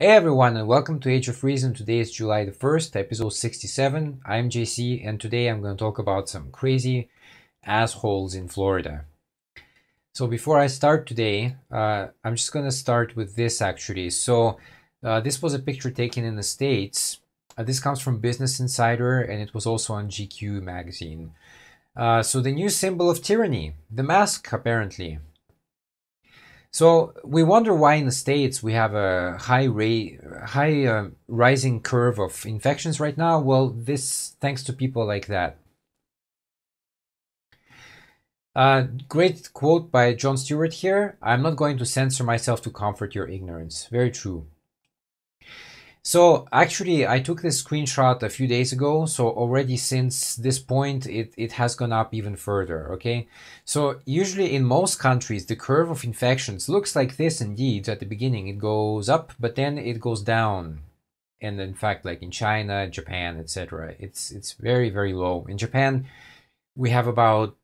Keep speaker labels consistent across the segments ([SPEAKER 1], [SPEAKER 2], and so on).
[SPEAKER 1] Hey everyone, and welcome to Age of Reason. Today is July the 1st, episode 67. I'm JC, and today I'm going to talk about some crazy assholes in Florida. So before I start today, I'm just going to start with this actually. This was a picture taken in the States. This comes from Business Insider, and it was also on GQ magazine. So the new symbol of tyranny, the mask, apparently. So we wonder why in the States we have a high rising curve of infections right now. Well, this thanks to people like that. Great quote by Jon Stewart here. I'm not going to censor myself to comfort your ignorance. Very true. So actually, I took this screenshot a few days ago. So already since this point, it has gone up even further, okay? So usually in most countries, the curve of infections looks like this indeed. At the beginning, it goes up, but then it goes down. And in fact, like in China, Japan, etc., it's very, very low. In Japan, we have about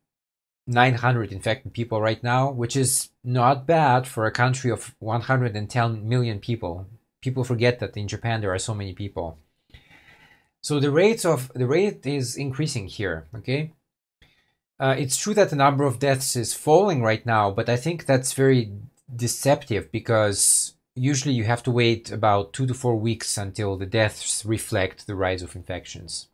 [SPEAKER 1] 900 infected people right now, which is not bad for a country of 110 million people. People forget that in Japan there are so many people. So the rate is increasing here, okay? It's true that the number of deaths is falling right now, but I think that's very deceptive because usually you have to wait about 2 to 4 weeks until the deaths reflect the rise of infections.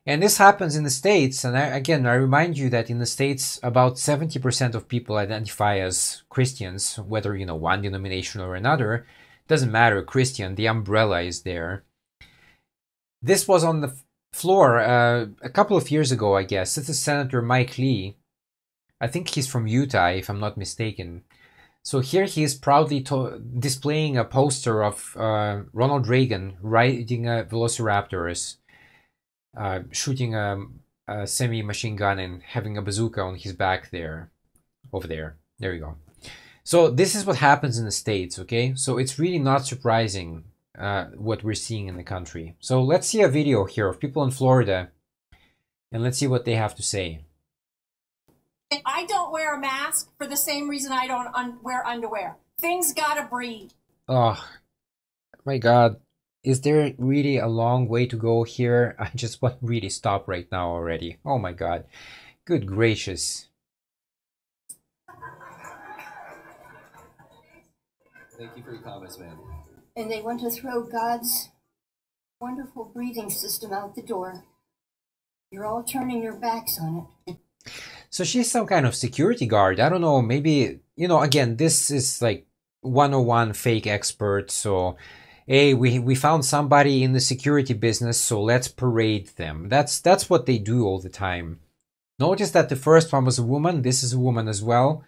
[SPEAKER 1] And this happens in the States, and I remind you that in the States, about 70% of people identify as Christians, whether, one denomination or another. Doesn't matter, Christian, the umbrella is there. This was on the floor a couple of years ago, I guess. This is Senator Mike Lee. I think he's from Utah, if I'm not mistaken. So here he is proudly displaying a poster of Ronald Reagan riding a Velociraptor, shooting a semi-machine gun and having a bazooka on his back over there. There you go. So this is what happens in the States, okay? So it's really not surprising what we're seeing in the country. So let's see a video here of people in Florida, and let's see what they have to say.
[SPEAKER 2] I don't wear a mask for the same reason I don't wear underwear. Things gotta breathe.
[SPEAKER 1] Oh, my God. Is there really a long way to go here? I just want to really stop right now already. Oh my God. Good gracious.
[SPEAKER 3] Thank you for your comments, man.
[SPEAKER 4] And they want to throw God's wonderful breathing system out the door. You're all turning your backs on it.
[SPEAKER 1] So she's some kind of security guard. I don't know, maybe, again, this is like 101 fake expert, so hey, we found somebody in the security business, so let's parade them. That's what they do all the time. Notice that the first one was a woman. This is a woman as well.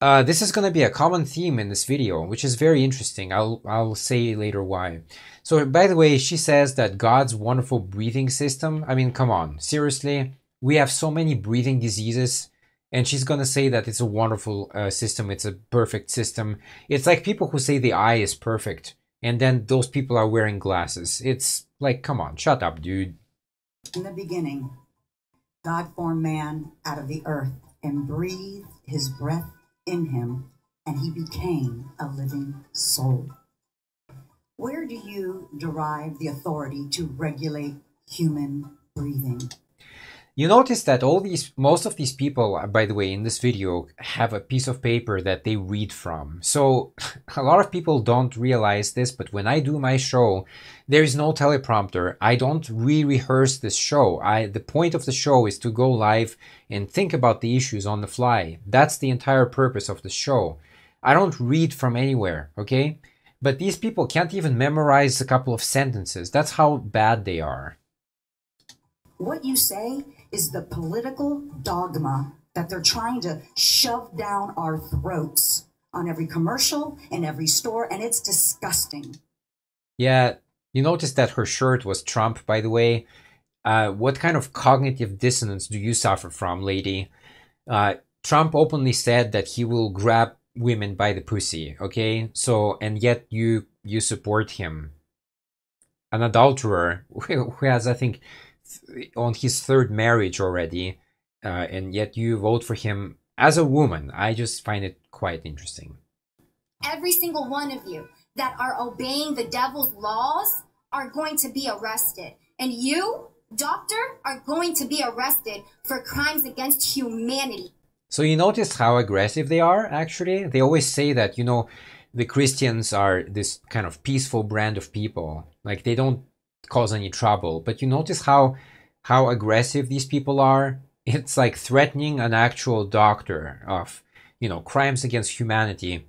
[SPEAKER 1] This is going to be a common theme in this video, which is very interesting. I'll say later why. So, by the way, she says that God's wonderful breathing system. I mean, come on, seriously? We have so many breathing diseases, and she's going to say that it's a wonderful system. It's a perfect system. It's like people who say the eye is perfect, and then those people are wearing glasses. It's like, come on, shut up, dude.
[SPEAKER 5] In the beginning, God formed man out of the earth and breathed his breath in him, and he became a living soul. Where do you derive the authority to regulate human breathing?
[SPEAKER 1] You notice that most of these people, by the way, in this video, have a piece of paper that they read from. So a lot of people don't realize this, but when I do my show, there is no teleprompter. I don't re-rehearse this show. The point of the show is to go live and think about the issues on the fly. That's the entire purpose of the show. I don't read from anywhere, okay? But these people can't even memorize a couple of sentences. That's how bad they are.
[SPEAKER 5] What you say is the political dogma that they're trying to shove down our throats on every commercial in every store, and it's disgusting.
[SPEAKER 1] Yeah, you noticed that her shirt was Trump, by the way. What kind of cognitive dissonance do you suffer from, lady? Trump openly said that he will grab women by the pussy, okay? So, and yet you support him. An adulterer who has, I think, on his third marriage already, and yet you vote for him as a woman. I just find it quite interesting.
[SPEAKER 6] Every single one of you that are obeying the devil's laws are going to be arrested. And you, doctor, are going to be arrested for crimes against humanity.
[SPEAKER 1] So you notice how aggressive they are, actually? They always say that, you know, the Christians are this kind of peaceful brand of people. Like, they don't cause any trouble. But you notice how aggressive these people are? It's like threatening an actual doctor of, you know, crimes against humanity.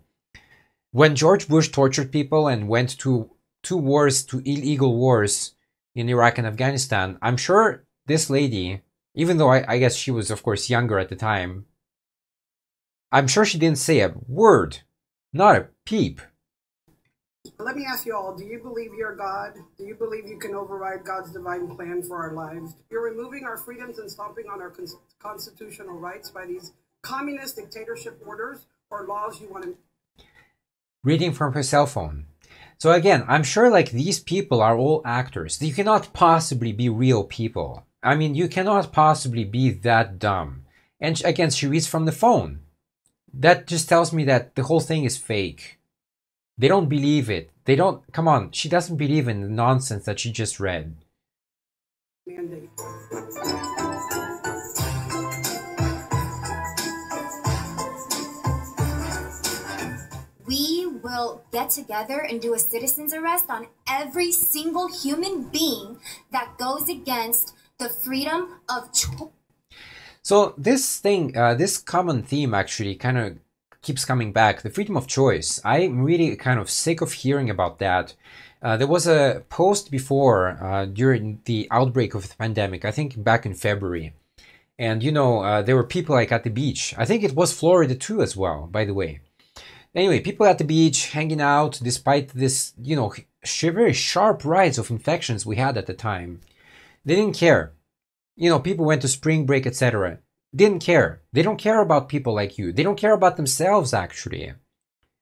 [SPEAKER 1] When George Bush tortured people and went to illegal wars in Iraq and Afghanistan, I'm sure this lady, even though I guess she was, of course, younger at the time, I'm sure she didn't say a word, not a peep.
[SPEAKER 7] Let me ask you all, do you believe you're God? Do you believe you can override God's divine plan for our lives? You're removing our freedoms and stomping on our constitutional rights by these communist dictatorship orders or laws you want to...
[SPEAKER 1] Reading from her cell phone. So again, I'm sure like these people are all actors. You cannot possibly be real people. I mean, you cannot possibly be that dumb. And again, she reads from the phone. That just tells me that the whole thing is fake. They don't believe it. They don't, come on, she doesn't believe in the nonsense that she just read.
[SPEAKER 7] Mandate.
[SPEAKER 6] We will get together and do a citizen's arrest on every single human being that goes against the freedom of choice.
[SPEAKER 1] So this thing, this common theme actually kind of keeps coming back, the freedom of choice. I'm really kind of sick of hearing about that. There was a post before, during the outbreak of the pandemic, I think back in February. And, you know, there were people like at the beach. I think it was Florida too as well, by the way. Anyway, people at the beach hanging out despite this, you know, very sharp rise of infections we had at the time. They didn't care. You know, people went to spring break, etc. Didn't care. They don't care about people like you. They don't care about themselves, actually,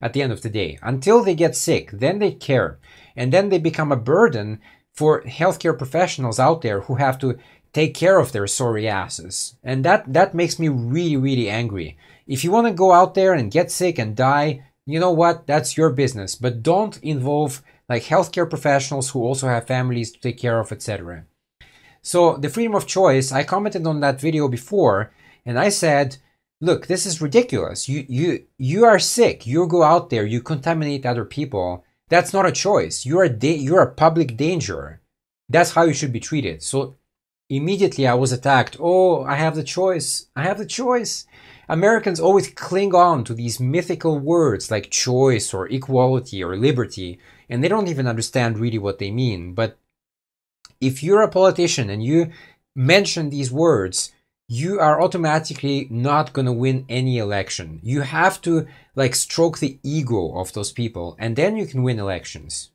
[SPEAKER 1] at the end of the day. Until they get sick, then they care. And then they become a burden for healthcare professionals out there who have to take care of their sorry asses. And that makes me really, really angry. If you want to go out there and get sick and die, you know what? That's your business. But don't involve like healthcare professionals who also have families to take care of, etc. So the freedom of choice, I commented on that video before, and I said, look, this is ridiculous. You are sick. You go out there, you contaminate other people. That's not a choice. You're a public danger. That's how you should be treated. So immediately I was attacked. Oh, I have the choice. I have the choice. Americans always cling on to these mythical words like choice or equality or liberty, and they don't even understand really what they mean. But if you're a politician and you mention these words, you are automatically not going to win any election. You have to like stroke the ego of those people, and then you can win elections.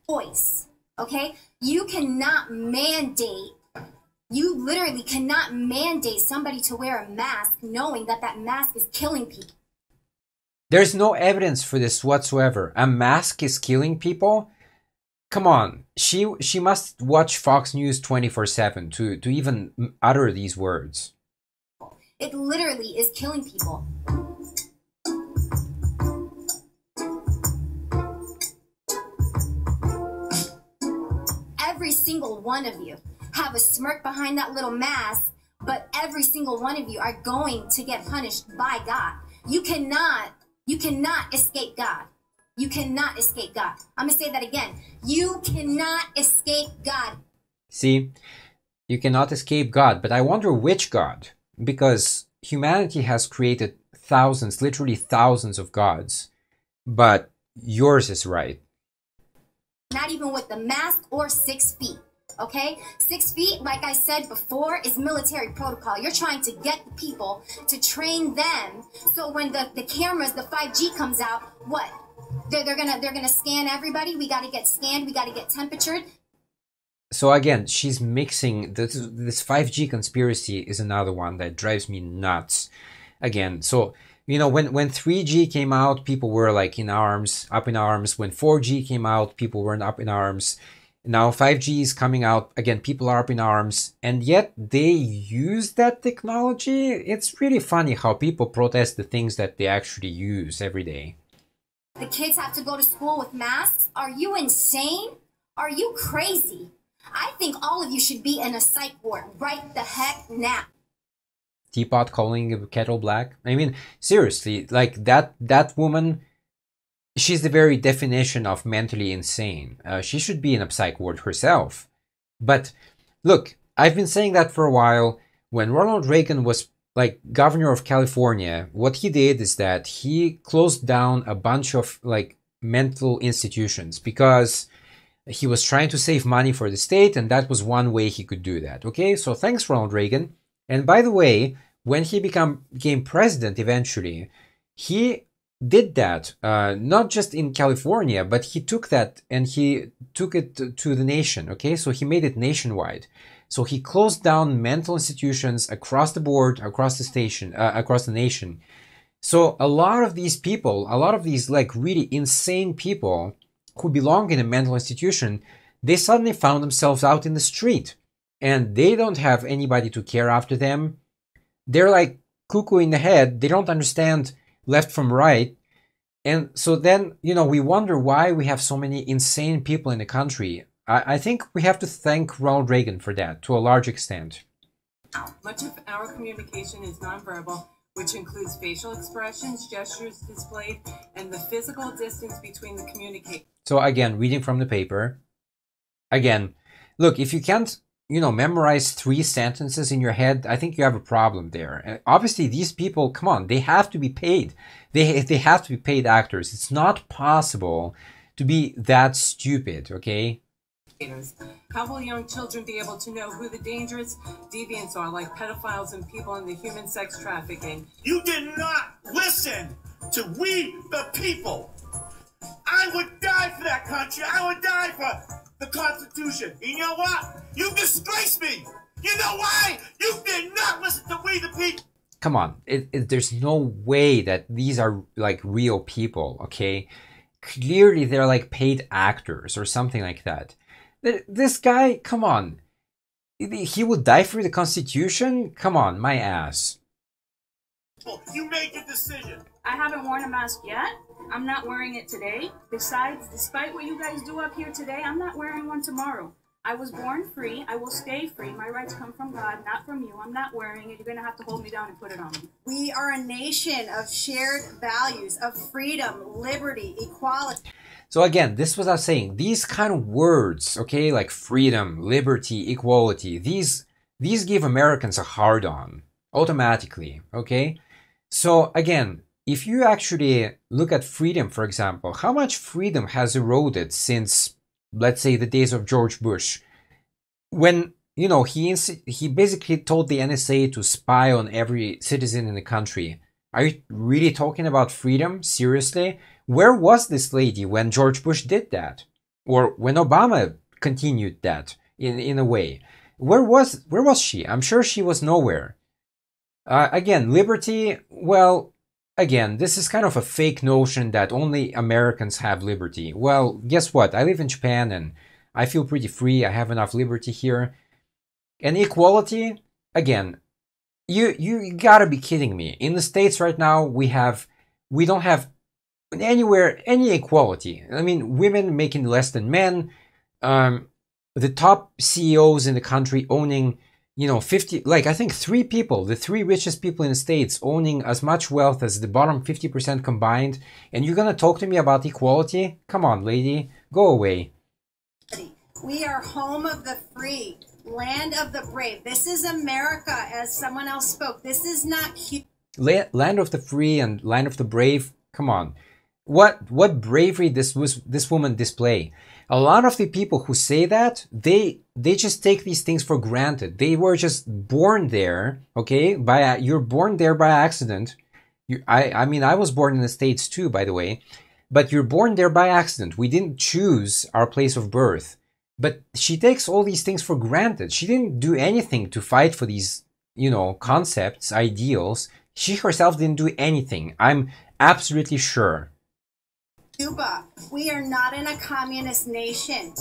[SPEAKER 6] Choice, okay? You cannot mandate, you literally cannot mandate somebody to wear a mask knowing that that mask is killing people.
[SPEAKER 1] There's no evidence for this whatsoever. A mask is killing people? Come on, she must watch Fox News 24/7 to even utter these words.
[SPEAKER 6] It literally is killing people. Every single one of you have a smirk behind that little mask, but every single one of you are going to get punished by God. You cannot escape God. You cannot escape God. I'm going to say that again. You cannot escape God.
[SPEAKER 1] See, you cannot escape God, but I wonder which God, because humanity has created thousands, literally thousands of gods, but yours is right.
[SPEAKER 6] Not even with the mask or 6 feet, okay? 6 feet, like I said before, is military protocol. You're trying to get the people to train them, so when the cameras, the 5G comes out, what? They're gonna scan everybody. We got to get scanned. We got to get temperatured.
[SPEAKER 1] So again, she's mixing this 5G conspiracy is another one that drives me nuts. Again, so you know when 3G came out, people were like up in arms. When 4G came out, people weren't up in arms. Now 5G is coming out again. People are up in arms, and yet they use that technology. It's really funny how people protest the things that they actually use every day.
[SPEAKER 6] The kids have to go to school with masks? Are you insane? Are you crazy? I think all of you should be in a psych ward right the heck now.
[SPEAKER 1] Teapot calling a kettle black. I mean, seriously, like that woman, she's the very definition of mentally insane. She should be in a psych ward herself. But look, I've been saying that for a while. When Ronald Reagan was like governor of California, what he did is that he closed down a bunch of like mental institutions because he was trying to save money for the state, and that was one way he could do that. Okay, so thanks, Ronald Reagan. And by the way, when he became president eventually, he did that not just in California, but he took that and he took it to the nation. Okay, so he made it nationwide. So he closed down mental institutions across the board, across the nation. So a lot of these people, a lot of these like really insane people who belong in a mental institution, they suddenly found themselves out in the street, and they don't have anybody to care after them. They're like cuckoo in the head. They don't understand left from right. And so then, you know, we wonder why we have so many insane people in the country. I think we have to thank Ronald Reagan for that to a large extent.
[SPEAKER 8] Much of our communication is nonverbal, which includes facial expressions, gestures displayed, and the physical distance between the communicators.
[SPEAKER 1] So again, reading from the paper. Again, look, if you can't, you know, memorize 3 sentences in your head, I think you have a problem there. And obviously, these people, come on, they have to be paid. They have to be paid actors. It's not possible to be that stupid, okay?
[SPEAKER 8] How will young children be able to know who the dangerous deviants are, like pedophiles and people in the human sex trafficking?
[SPEAKER 9] You did not listen to we the people. I would die for that country. I would die for the Constitution. And you know what? You disgrace me. You know why? You did not listen to we the people.
[SPEAKER 1] Come on, there's no way that these are like real people, okay? Clearly they're like paid actors or something like that. This guy, come on, he would die for the Constitution? Come on, my ass.
[SPEAKER 9] You made your decision.
[SPEAKER 10] I haven't worn a mask yet. I'm not wearing it today. Besides, despite what you guys do up here today, I'm not wearing one tomorrow. I was born free. I will stay free. My rights come from God, not from you. I'm not wearing it. You're going to have to hold me down and put it on me.
[SPEAKER 11] We are a nation of shared values, of freedom, liberty, equality.
[SPEAKER 1] So again, this was I was saying, these kind of words, okay, like freedom, liberty, equality, these give Americans a hard-on automatically, okay? So again, if you actually look at freedom, for example, how much freedom has eroded since, let's say, the days of George Bush, when, you know, he basically told the NSA to spy on every citizen in the country. Are you really talking about freedom? Seriously? Where was this lady when George Bush did that? Or when Obama continued that in a way? Where was she? I'm sure she was nowhere. Again, liberty, well, again, this is kind of a fake notion that only Americans have liberty. Well, guess what? I live in Japan and I feel pretty free. I have enough liberty here. And equality, again, you gotta be kidding me. In the States right now, we don't have anywhere any equality. I mean, women making less than men, the top CEOs in the country owning, you know, 50, like I think 3 people, the 3 richest people in the States owning as much wealth as the bottom 50% combined. And you're gonna talk to me about equality? Come on, lady, go away.
[SPEAKER 11] We are home of the free, land of the brave. This is America, as someone else spoke. This is not cute.
[SPEAKER 1] Land of the free and land of the brave. Come on. What bravery this woman display. A lot of the people who say that, they just take these things for granted. They were just born there, okay? You're born there by accident. I mean, I was born in the States too, by the way. But you're born there by accident. We didn't choose our place of birth. But she takes all these things for granted. She didn't do anything to fight for these, you know, concepts, ideals. She herself didn't do anything. I'm absolutely sure.
[SPEAKER 11] Cuba, we are not in a communist nation.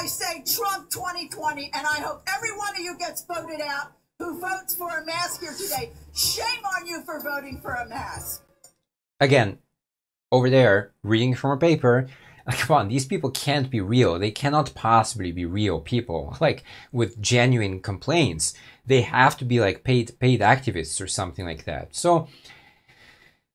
[SPEAKER 12] I say Trump 2020, and I hope every one of you gets voted out who votes for a mask here today. Shame on you for voting for a mask.
[SPEAKER 1] Again, over there, reading from a paper, like, come on, these people can't be real. They cannot possibly be real people, like, with genuine complaints. They have to be, like, paid activists or something like that. So,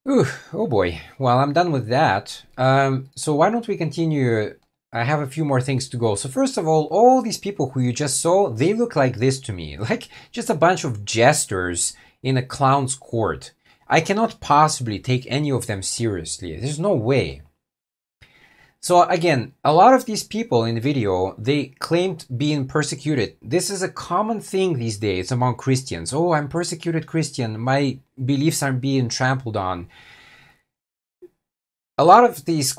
[SPEAKER 1] oh boy. Well, I'm done with that. So why don't we continue? I have a few more things to go. So first of all these people who you just saw, they look like this to me. Like, just a bunch of jesters in a clown's court. I cannot possibly take any of them seriously. There's no way. So again, a lot of these people in the video, they claimed being persecuted. This is a common thing these days among Christians. Oh, I'm persecuted Christian. My beliefs are being trampled on. A lot of these,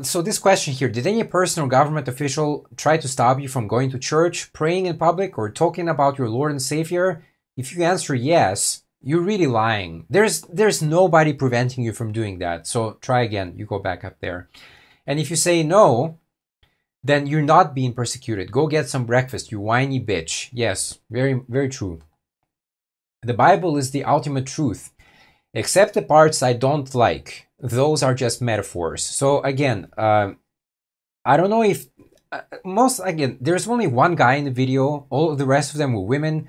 [SPEAKER 1] so this question here, did any person or government official try to stop you from going to church, praying in public, or talking about your Lord and Savior? If you answer yes, you're really lying. There's nobody preventing you from doing that. So try again. You go back up there. And if you say no, then you're not being persecuted. Go get some breakfast, you whiny bitch. Yes, very, very true. The Bible is the ultimate truth, except the parts I don't like. Those are just metaphors. So again, I don't know if there's only one guy in the video. All of the rest of them were women.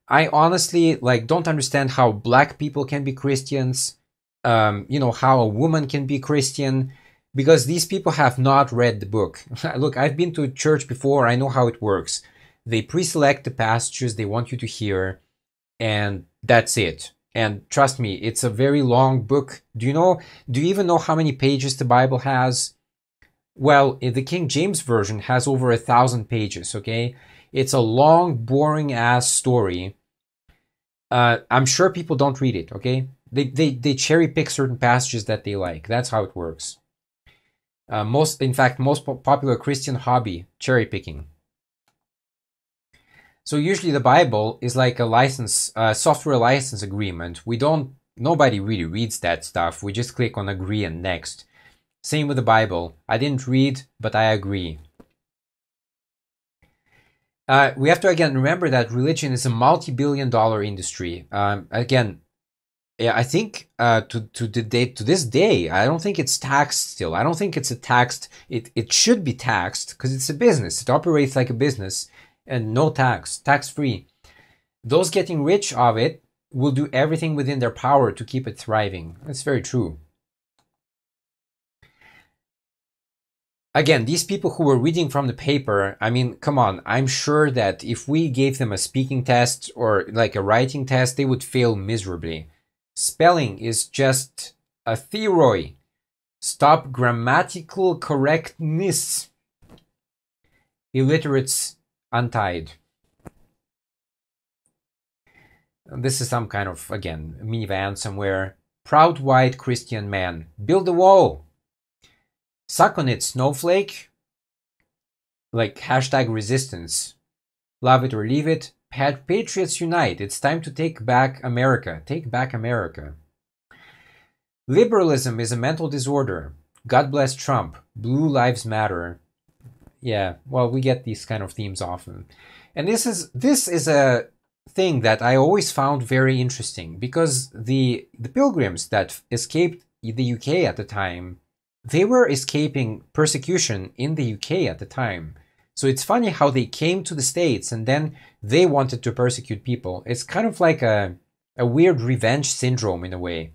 [SPEAKER 1] I honestly don't understand how black people can be Christians. How a woman can be Christian. Because these people have not read the book. Look, I've been to church before. I know how it works. They pre-select the passages they want you to hear, and that's it. And trust me, it's a very long book. Do you even know how many pages the Bible has? Well, the King James Version has over 1,000 pages, okay? It's a long, boring-ass story. I'm sure people don't read it, okay? They cherry-pick certain passages that they like. That's how it works. Most popular Christian hobby, cherry picking. So usually the Bible is like a license, software license agreement. Nobody really reads that stuff. We just click on agree and next. Same with the Bible. I didn't read, but I agree. We have to again remember that religion is a multi-billion-dollar industry. Yeah, I think to this day, I don't think it's taxed still. I don't think it's a taxed. It should be taxed because it's a business. It operates like a business and no tax-free. Those getting rich of it will do everything within their power to keep it thriving. That's very true. Again, these people who were reading from the paper, I mean, come on. I'm sure that if we gave them a speaking test or like a writing test, they would fail miserably. Spelling is just a theory. Stop grammatical correctness. Illiterates untied. This is some kind of, again, minivan somewhere. Proud white Christian man. Build a wall. Suck on it, snowflake. Like hashtag resistance. Love it or leave it. Patriots unite. It's time to take back America. Take back America. Liberalism is a mental disorder. God bless Trump. Blue lives matter. Yeah, well, we get these kind of themes often. And this is a thing that I always found very interesting because the pilgrims that escaped the UK at the time, they were escaping persecution in the UK at the time. So it's funny how they came to the States and then they wanted to persecute people. It's kind of like a weird revenge syndrome in a way.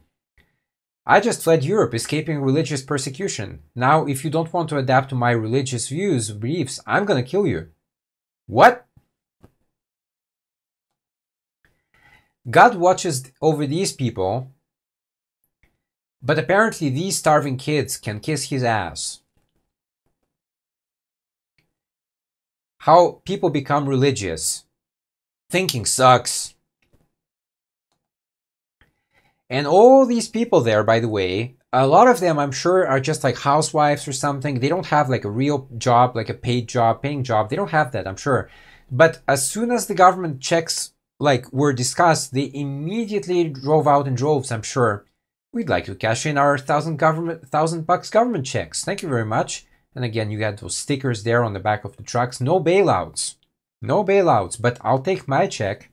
[SPEAKER 1] I just fled Europe, escaping religious persecution. Now, if you don't want to adapt to my religious views, beliefs, I'm gonna kill you. What? God watches over these people, but apparently these starving kids can kiss his ass. How people become religious. Thinking sucks. And all these people there, by the way, a lot of them, I'm sure, are just like housewives or something. They don't have like a real job, like a paid job, paying job. They don't have that, I'm sure. But as soon as the government checks like were discussed, they immediately drove out in droves, I'm sure. We'd like to cash in our $1,000 government checks. Thank you very much. And again, you had those stickers there on the back of the trucks. No bailouts. No bailouts, but I'll take my check.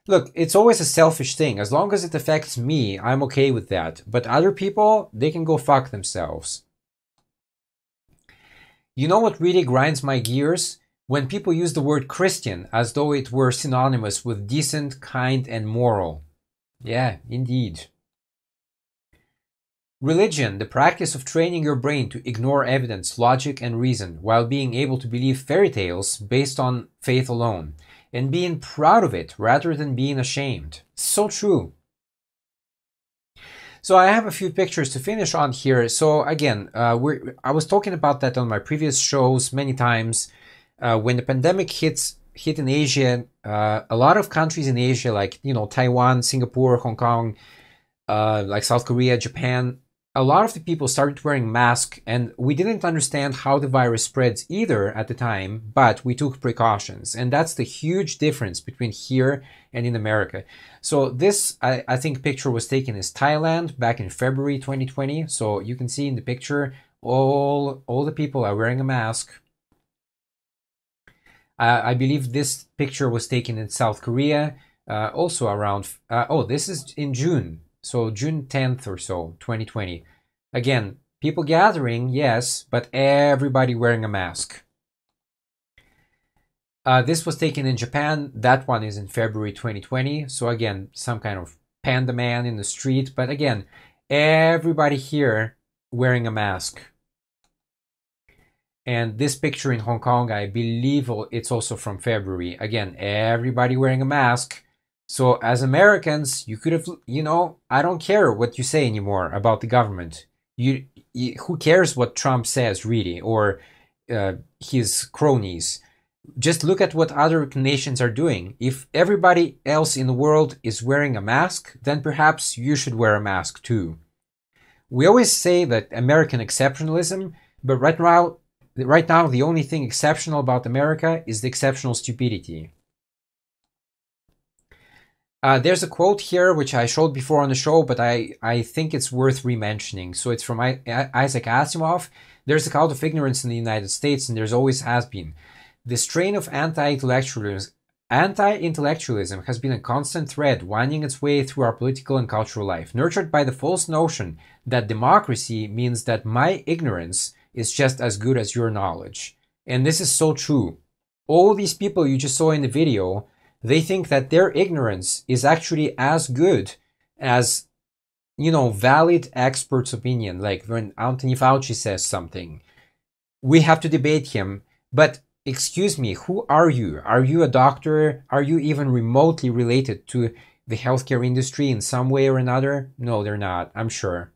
[SPEAKER 1] Look, it's always a selfish thing. As long as it affects me, I'm okay with that. But other people, they can go fuck themselves. You know what really grinds my gears? When people use the word Christian as though it were synonymous with decent, kind, and moral. Yeah, indeed. Religion, the practice of training your brain to ignore evidence, logic, and reason, while being able to believe fairy tales based on faith alone, and being proud of it rather than being ashamed. So true. So I have a few pictures to finish on here. So again, I was talking about that on my previous shows many times. When the pandemic hit in Asia, a lot of countries in Asia, like Taiwan, Singapore, Hong Kong, like South Korea, Japan, a lot of the people started wearing masks, and we didn't understand how the virus spreads either at the time, but we took precautions. And that's the huge difference between here and in America. So this, I think, picture was taken in Thailand back in February 2020. So you can see in the picture, all the people are wearing a mask. I believe this picture was taken in South Korea, also around, this is in June. So June 10th or so, 2020. Again, people gathering, yes, but everybody wearing a mask. This was taken in Japan. That one is in February 2020. So again, some kind of panda man in the street. But again, everybody here wearing a mask. And this picture in Hong Kong, I believe it's also from February. Again, everybody wearing a mask. So as Americans, you could have, I don't care what you say anymore about the government. Who cares what Trump says, really, or his cronies? Just look at what other nations are doing. If everybody else in the world is wearing a mask, then perhaps you should wear a mask too. We always say that American exceptionalism, but right now, the only thing exceptional about America is the exceptional stupidity. There's a quote here which I showed before on the show, but I think it's worth re-mentioning. So it's from Isaac Asimov. There's a cult of ignorance in the United States, and there's always has been. The strain of anti-intellectualism has been a constant thread winding its way through our political and cultural life, nurtured by the false notion that democracy means that my ignorance is just as good as your knowledge. And this is so true. All these people you just saw in the video, they think that their ignorance is actually as good as, valid experts' opinion. Like when Anthony Fauci says something, we have to debate him. But excuse me, who are you? Are you a doctor? Are you even remotely related to the healthcare industry in some way or another? No, they're not, I'm sure.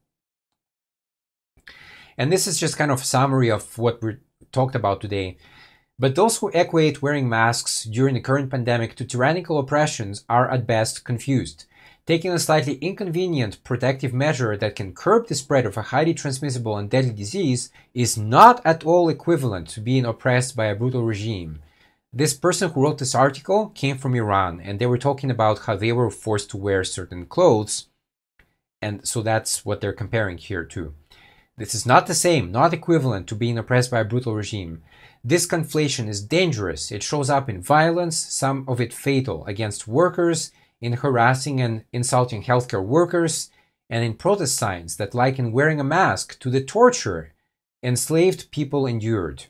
[SPEAKER 1] And this is just kind of a summary of what we talked about today. But those who equate wearing masks during the current pandemic to tyrannical oppressions are at best confused. Taking a slightly inconvenient protective measure that can curb the spread of a highly transmissible and deadly disease is not at all equivalent to being oppressed by a brutal regime. This person who wrote this article came from Iran, and they were talking about how they were forced to wear certain clothes. And so that's what they're comparing here too. This is not the same, not equivalent to being oppressed by a brutal regime. This conflation is dangerous. It shows up in violence, some of it fatal, against workers, in harassing and insulting healthcare workers, and in protest signs that liken wearing a mask to the torture enslaved people endured.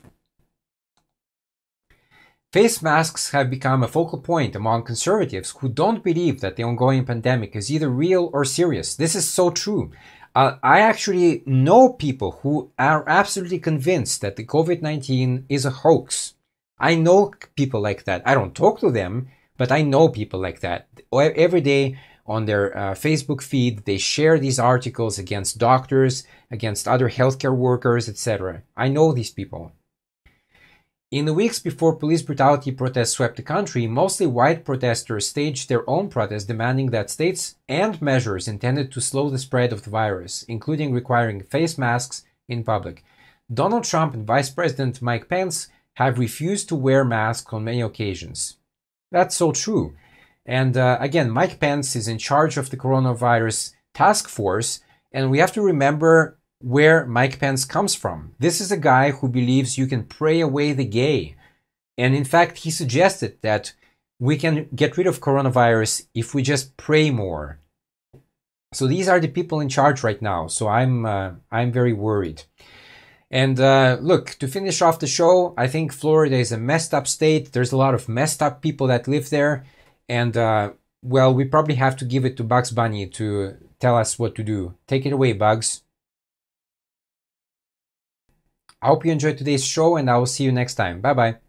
[SPEAKER 1] Face masks have become a focal point among conservatives who don't believe that the ongoing pandemic is either real or serious. This is so true. I actually know people who are absolutely convinced that the COVID-19 is a hoax. I know people like that. I don't talk to them, but I know people like that. Every day on their Facebook feed, they share these articles against doctors, against other healthcare workers, etc. I know these people. In the weeks before police brutality protests swept the country, mostly white protesters staged their own protests demanding that states end measures intended to slow the spread of the virus, including requiring face masks in public. Donald Trump and Vice President Mike Pence have refused to wear masks on many occasions. That's so true. And again, Mike Pence is in charge of the coronavirus task force, and we have to remember where Mike Pence comes from. This is a guy who believes you can pray away the gay. And in fact, he suggested that we can get rid of coronavirus if we just pray more. So these are the people in charge right now. So I'm very worried. And look, to finish off the show, I think Florida is a messed up state. There's a lot of messed up people that live there. And well, we probably have to give it to Bugs Bunny to tell us what to do. Take it away, Bugs. I hope you enjoyed today's show, and I will see you next time. Bye-bye.